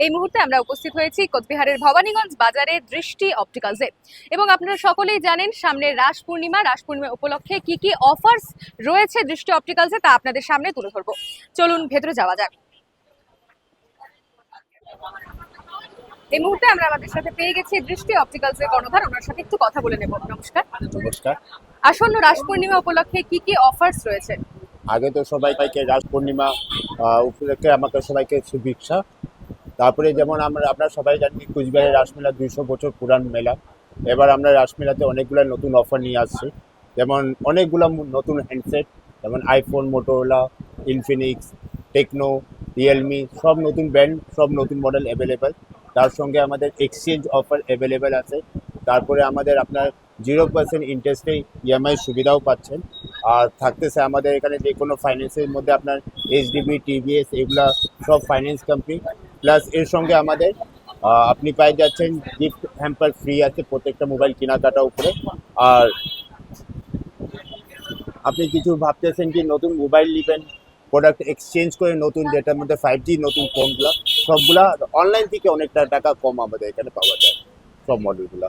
এই মুহূর্তে আমরা উপস্থিত হয়েছি কোচবিহারের ভবানীগঞ্জ বাজারে দৃষ্টি অপটিক্যালসে এবং আপনারা সকলেই জানেন সামনে রাস পূর্ণিমা উপলক্ষে কি কি অফার্স রয়েছে দৃষ্টি অপটিক্যালসে তা আপনাদের সামনে তুলে ধরবো। চলুন ভেতরে যাওয়া যাক। এই মুহূর্তে আমরা আমাদের সাথে পেয়ে গেছি দৃষ্টি অপটিক্যালসের কর্ণধার, ওনার সাথে একটু কথা বলে নেব। নমস্কার। নমস্কার। আসন্ন রাস পূর্ণিমা উপলক্ষে কি কি অফার্স রয়েছে? আগে তো সবাইকে রাস পূর্ণিমা উপলক্ষে আমাকে সবাইকে শুভেচ্ছা। তারপরে যেমন আপনারা সবাই জানি কুচবিহারের রাসমেলা 200 বছর পুরান মেলা। এবার আমরা রাসমেলাতে অনেকগুলো নতুন অফার নিয়ে আসছি, যেমন অনেকগুলো নতুন হ্যান্ডসেট, যেমন iPhone, Motorola, Infinix, Tecno, Realme, সব নতুন ব্র্যান্ড, সব নতুন মডেল অ্যাভেলেবেল। তার সঙ্গে আমাদের এক্সচেঞ্জ অফার অ্যাভেলেবেল আছে। তারপরে আমাদের আপনার 0% ইন্টারেস্টে ইএমআই সুবিধাও পাচ্ছেন। আর থাকতেছে আমাদের এখানে যে কোনো ফাইন্যান্সের মধ্যে আপনার এইচডিবি, টিভিএস, এগুলা সব ফাইন্যান্স কোম্পানি। প্লাস এর সঙ্গে আমাদের আপনি পেয়ে যাচ্ছেন গিফট হ্যাম্পার ফ্রি আছে প্রত্যেকটা মোবাইল কেনাকাটা উপরে। আর আপনি কিছু ভাবতেছেন কি নতুন মোবাইল নেবেন, প্রোডাক্ট এক্সচেঞ্জ করে নতুন, যেটার মধ্যে 5G নতুন ফোনগুলো, সবগুলা অনলাইন থেকে অনেকটা টাকা কম আমাদের এখানে পাওয়া যায় সব মডেলগুলো।